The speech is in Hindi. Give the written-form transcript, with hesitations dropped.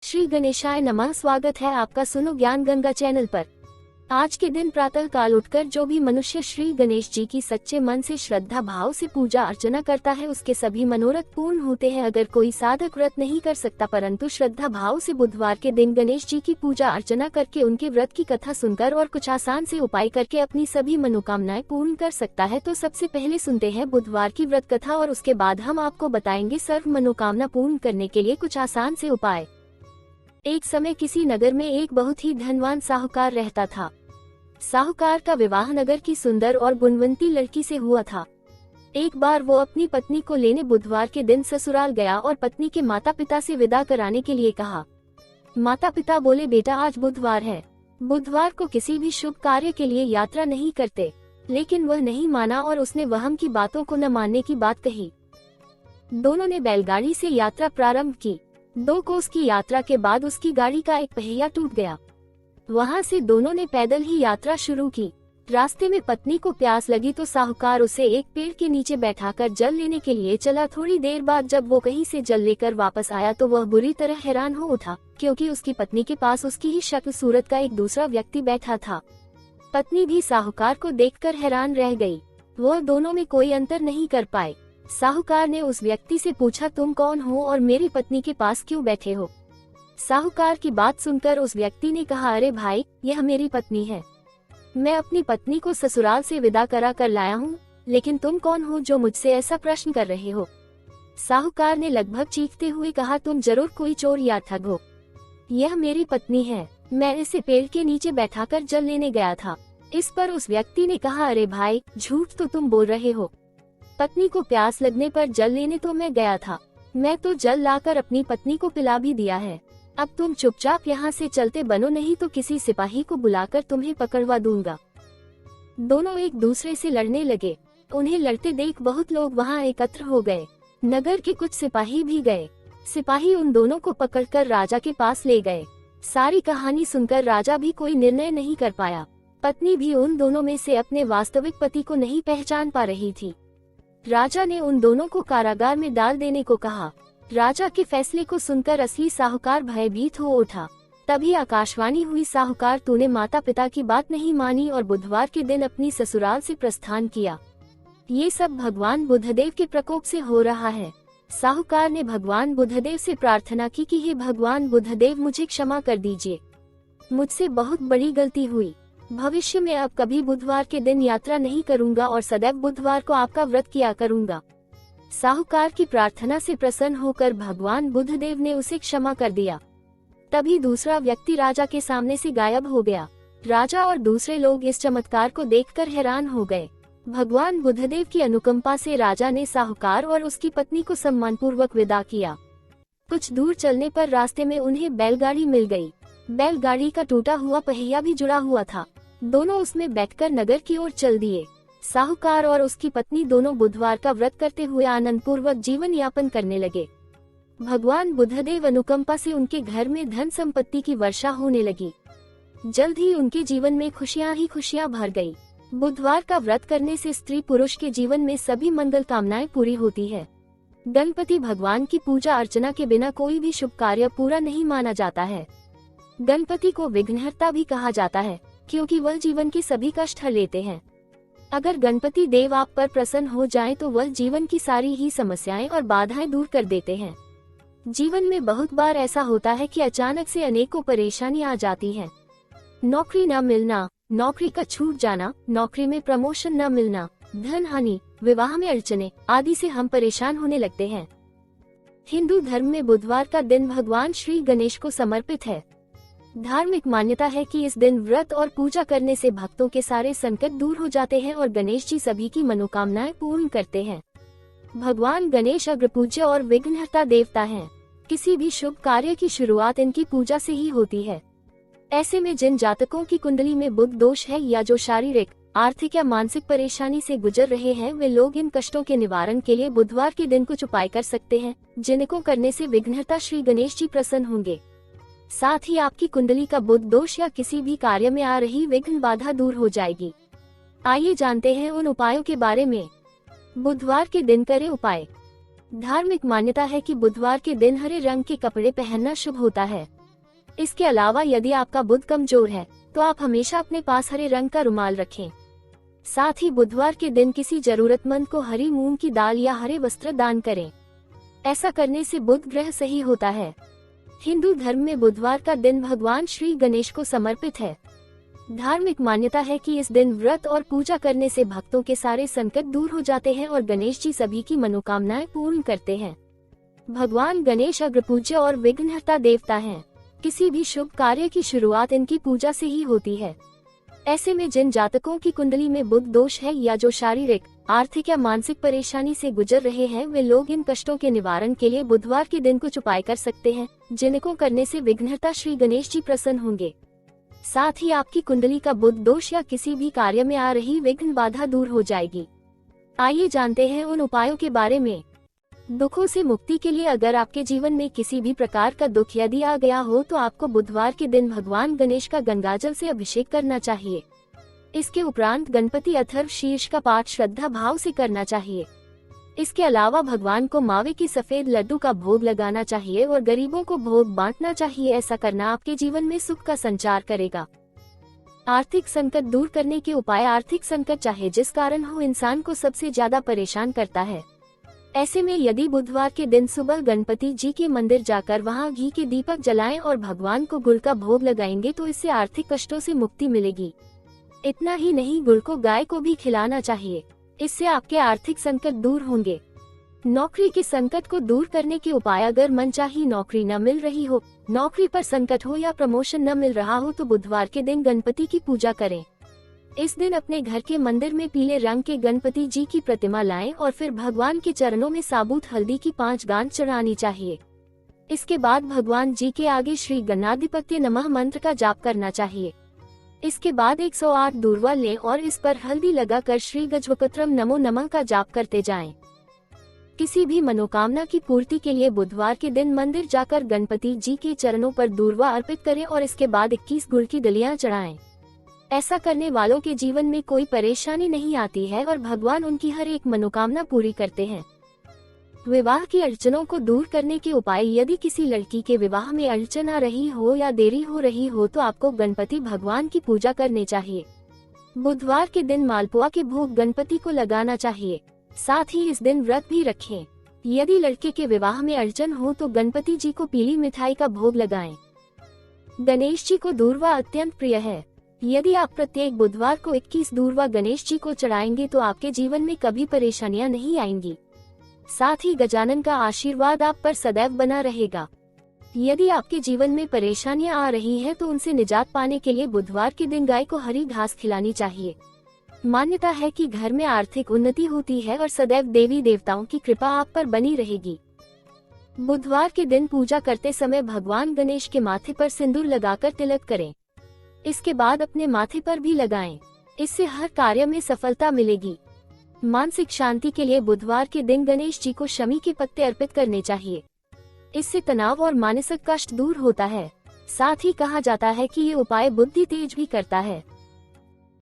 श्री गणेशाय नमः। स्वागत है आपका सुनो ज्ञान गंगा चैनल पर। आज के दिन प्रातः काल उठकर जो भी मनुष्य श्री गणेश जी की सच्चे मन से श्रद्धा भाव से पूजा अर्चना करता है उसके सभी मनोरथ पूर्ण होते हैं। अगर कोई साधक व्रत नहीं कर सकता परंतु श्रद्धा भाव से बुधवार के दिन गणेश जी की पूजा अर्चना करके उनके व्रत की कथा सुनकर और कुछ आसान से उपाय करके अपनी सभी मनोकामनाएं पूर्ण कर सकता है। तो सबसे पहले सुनते हैं बुधवार की व्रत कथा और उसके बाद हम आपको बताएंगे सर्व मनोकामना पूर्ण करने के लिए कुछ आसान से उपाय। एक समय किसी नगर में एक बहुत ही धनवान साहूकार रहता था। साहूकार का विवाह नगर की सुंदर और गुणवंती लड़की से हुआ था। एक बार वो अपनी पत्नी को लेने बुधवार के दिन ससुराल गया और पत्नी के माता पिता से विदा कराने के लिए कहा। माता पिता बोले, बेटा आज बुधवार है, बुधवार को किसी भी शुभ कार्य के लिए यात्रा नहीं करते। लेकिन वह नहीं माना और उसने वहम की बातों को न मानने की बात कही। दोनों ने बैलगाड़ी से यात्रा प्रारंभ की। 2 कोस की यात्रा के बाद उसकी गाड़ी का एक पहिया टूट गया। वहां से दोनों ने पैदल ही यात्रा शुरू की। रास्ते में पत्नी को प्यास लगी तो साहूकार उसे एक पेड़ के नीचे बैठाकर जल लेने के लिए चला। थोड़ी देर बाद जब वो कहीं से जल लेकर वापस आया तो वह बुरी तरह हैरान हो उठा, क्योंकि उसकी पत्नी के पास उसकी ही शक्ल सूरत का एक दूसरा व्यक्ति बैठा था। पत्नी भी साहूकार को देखकर हैरान रह गई। वह दोनों में कोई अंतर नहीं कर पाए। साहूकार ने उस व्यक्ति से पूछा, तुम कौन हो और मेरी पत्नी के पास क्यों बैठे हो? साहूकार की बात सुनकर उस व्यक्ति ने कहा, अरे भाई, यह मेरी पत्नी है। मैं अपनी पत्नी को ससुराल से विदा करा कर लाया हूँ, लेकिन तुम कौन हो जो मुझसे ऐसा प्रश्न कर रहे हो? साहूकार ने लगभग चीखते हुए कहा, तुम जरूर कोई चोर या ठग हो। यह मेरी पत्नी है, मैं इसे पेड़ के नीचे बैठाकर जल लेने गया था। इस पर उस व्यक्ति ने कहा, अरे भाई, झूठ तो तुम बोल रहे हो। पत्नी को प्यास लगने पर जल लेने तो मैं गया था। मैं तो जल लाकर अपनी पत्नी को पिला भी दिया है। अब तुम चुपचाप यहाँ से चलते बनो, नहीं तो किसी सिपाही को बुलाकर तुम्हें पकड़वा दूंगा। दोनों एक दूसरे से लड़ने लगे। उन्हें लड़ते देख बहुत लोग वहाँ एकत्र हो गए। नगर के कुछ सिपाही भी गए। सिपाही उन दोनों को पकड़कर राजा के पास ले गए। सारी कहानी सुनकर राजा भी कोई निर्णय नहीं कर पाया। पत्नी भी उन दोनों में से अपने वास्तविक पति को नहीं पहचान पा रही थी। राजा ने उन दोनों को कारागार में डाल देने को कहा। राजा के फैसले को सुनकर असली साहूकार भयभीत हो उठा। तभी आकाशवाणी हुई, साहूकार, तूने माता पिता की बात नहीं मानी और बुधवार के दिन अपनी ससुराल से प्रस्थान किया। ये सब भगवान बुधदेव के प्रकोप से हो रहा है। साहूकार ने भगवान बुधदेव से प्रार्थना की कि हे भगवान बुधदेव, मुझे क्षमा कर दीजिए, मुझसे बहुत बड़ी गलती हुई। भविष्य में अब कभी बुधवार के दिन यात्रा नहीं करूंगा और सदैव बुधवार को आपका व्रत किया करूंगा। साहूकार की प्रार्थना से प्रसन्न होकर भगवान बुधदेव ने उसे क्षमा कर दिया। तभी दूसरा व्यक्ति राजा के सामने से गायब हो गया। राजा और दूसरे लोग इस चमत्कार को देखकर हैरान हो गए। भगवान बुधदेव की अनुकंपा से राजा ने साहूकार और उसकी पत्नी को सम्मानपूर्वक विदा किया। कुछ दूर चलने पर रास्ते में उन्हें बैलगाड़ी मिल गई। बैलगाड़ी का टूटा हुआ पहिया भी जुड़ा हुआ था। दोनों उसमें बैठकर नगर की ओर चल दिए। साहूकार और उसकी पत्नी दोनों बुधवार का व्रत करते हुए आनंद पूर्वक जीवन यापन करने लगे। भगवान बुधदेव अनुकंपा से उनके घर में धन संपत्ति की वर्षा होने लगी। जल्द ही उनके जीवन में खुशियां ही खुशियां भर गई। बुधवार का व्रत करने से स्त्री पुरुष के जीवन में सभी मंगल कामनाएं पूरी होती है। गणपति भगवान की पूजा अर्चना के बिना कोई भी शुभ कार्य पूरा नहीं माना जाता है। गणपति को विघ्नहर्ता भी कहा जाता है, क्योंकि वह जीवन के सभी कष्ट हर लेते हैं। अगर गणपति देव आप पर प्रसन्न हो जाएं तो वह जीवन की सारी ही समस्याएं और बाधाएं दूर कर देते हैं। जीवन में बहुत बार ऐसा होता है कि अचानक से अनेकों परेशानी आ जाती हैं। नौकरी न मिलना, नौकरी का छूट जाना, नौकरी में प्रमोशन न मिलना, धन हानि, विवाह में अड़चने आदि से हम परेशान होने लगते हैं। हिंदू धर्म में बुधवार का दिन भगवान श्री गणेश को समर्पित है। धार्मिक मान्यता है कि इस दिन व्रत और पूजा करने से भक्तों के सारे संकट दूर हो जाते हैं और गणेश जी सभी की मनोकामनाएं पूर्ण करते हैं। भगवान गणेश अग्रपूज्य और विघ्नहर्ता देवता हैं। किसी भी शुभ कार्य की शुरुआत इनकी पूजा से ही होती है। ऐसे में जिन जातकों की कुंडली में बुध दोष है या जो शारीरिक, आर्थिक या मानसिक परेशानी से गुजर रहे हैं, वे लोग इन कष्टों के निवारण के लिए बुधवार के दिन कुछ उपाय कर सकते हैं, जिनको करने से विघ्नहर्ता श्री गणेश जी प्रसन्न होंगे। साथ ही आपकी कुंडली का बुध दोष या किसी भी कार्य में आ रही विघ्न बाधा दूर हो जाएगी। आइए जानते हैं उन उपायों के बारे में। बुधवार के दिन करें उपाय। धार्मिक मान्यता है कि बुधवार के दिन हरे रंग के कपड़े पहनना शुभ होता है। इसके अलावा यदि आपका बुध कमजोर है तो आप हमेशा अपने पास हरे रंग का रुमाल रखें। साथ ही बुधवार के दिन किसी जरूरतमंद को हरी मूंग की दाल या हरे वस्त्र दान करें। ऐसा करने से बुध ग्रह सही होता है। हिंदू धर्म में बुधवार का दिन भगवान श्री गणेश को समर्पित है। धार्मिक मान्यता है कि इस दिन व्रत और पूजा करने से भक्तों के सारे संकट दूर हो जाते हैं और गणेश जी सभी की मनोकामनाएं पूर्ण करते हैं। भगवान गणेश अग्रपूज्य और विघ्नहर्ता देवता हैं। किसी भी शुभ कार्य की शुरुआत इनकी पूजा से ही होती है। ऐसे में जिन जातकों की कुंडली में बुध दोष है या जो शारीरिक, आर्थिक या मानसिक परेशानी से गुजर रहे हैं, वे लोग इन कष्टों के निवारण के लिए बुधवार के दिन कुछ उपाय कर सकते हैं, जिनको करने से विघ्नहर्ता श्री गणेश जी प्रसन्न होंगे। साथ ही आपकी कुंडली का बुध दोष या किसी भी कार्य में आ रही विघ्न बाधा दूर हो जाएगी। आइए जानते हैं उन उपायों के बारे में। दुखों से मुक्ति के लिए अगर आपके जीवन में किसी भी प्रकार का दुख यदि आ गया हो तो आपको बुधवार के दिन भगवान गणेश का गंगाजल से अभिषेक करना चाहिए। इसके उपरांत गणपति अथर्व शीर्ष का पाठ श्रद्धा भाव से करना चाहिए। इसके अलावा भगवान को मावे की सफेद लड्डू का भोग लगाना चाहिए और गरीबों को भोग बांटना चाहिए। ऐसा करना आपके जीवन में सुख का संचार करेगा। आर्थिक संकट दूर करने के उपाय। आर्थिक संकट चाहे जिस कारण हो इंसान को सबसे ज्यादा परेशान करता है। ऐसे में यदि बुधवार के दिन सुबह गणपति जी के मंदिर जाकर वहां घी के दीपक जलाएं और भगवान को गुड़ का भोग लगाएंगे तो इससे आर्थिक कष्टों से मुक्ति मिलेगी। इतना ही नहीं, गुड़ को गाय को भी खिलाना चाहिए। इससे आपके आर्थिक संकट दूर होंगे। नौकरी के संकट को दूर करने के उपाय। अगर मनचाही नौकरी न मिल रही हो, नौकरी पर संकट हो या प्रमोशन न मिल रहा हो तो बुधवार के दिन गणपति की पूजा करें। इस दिन अपने घर के मंदिर में पीले रंग के गणपति जी की प्रतिमा लाएं और फिर भगवान के चरणों में साबुत हल्दी की 5 गांठ चढ़ानी चाहिए। इसके बाद भगवान जी के आगे श्री गणाधिपत्य नमः मंत्र का जाप करना चाहिए। इसके बाद 108 दूर्वा लें और इस पर हल्दी लगाकर श्री गजवक्त्रम नमो नमः का जाप करते जाएं। किसी भी मनोकामना की पूर्ति के लिए बुधवार के दिन मंदिर जाकर गणपति जी के चरणों पर दूर्वा अर्पित करें और इसके बाद 21 गुड़ की दलियां चढ़ाएं। ऐसा करने वालों के जीवन में कोई परेशानी नहीं आती है और भगवान उनकी हर एक मनोकामना पूरी करते हैं। विवाह की अड़चनों को दूर करने के उपाय। यदि किसी लड़की के विवाह में अड़चन आ रही हो या देरी हो रही हो तो आपको गणपति भगवान की पूजा करनी चाहिए। बुधवार के दिन मालपुआ के भोग गणपति को लगाना चाहिए। साथ ही इस दिन व्रत भी रखें। यदि लड़के के विवाह में अड़चन हो तो गणपति जी को पीली मिठाई का भोग लगाएं। गणेश जी को दूर्वा अत्यंत प्रिय है। यदि आप प्रत्येक बुधवार को 21 दूर्वा गणेश जी को चढ़ाएंगे तो आपके जीवन में कभी परेशानियां नहीं आएंगी। साथ ही गजानन का आशीर्वाद आप पर सदैव बना रहेगा। यदि आपके जीवन में परेशानियां आ रही हैं तो उनसे निजात पाने के लिए बुधवार के दिन गाय को हरी घास खिलानी चाहिए। मान्यता है कि घर में आर्थिक उन्नति होती है और सदैव देवी देवताओं की कृपा आप पर बनी रहेगी। बुधवार के दिन पूजा करते समय भगवान गणेश के माथे पर सिंदूर लगाकर तिलक करें। इसके बाद अपने माथे पर भी लगाएं। इससे हर कार्य में सफलता मिलेगी। मानसिक शांति के लिए बुधवार के दिन गणेश जी को शमी के पत्ते अर्पित करने चाहिए। इससे तनाव और मानसिक कष्ट दूर होता है। साथ ही कहा जाता है कि ये उपाय बुद्धि तेज भी करता है।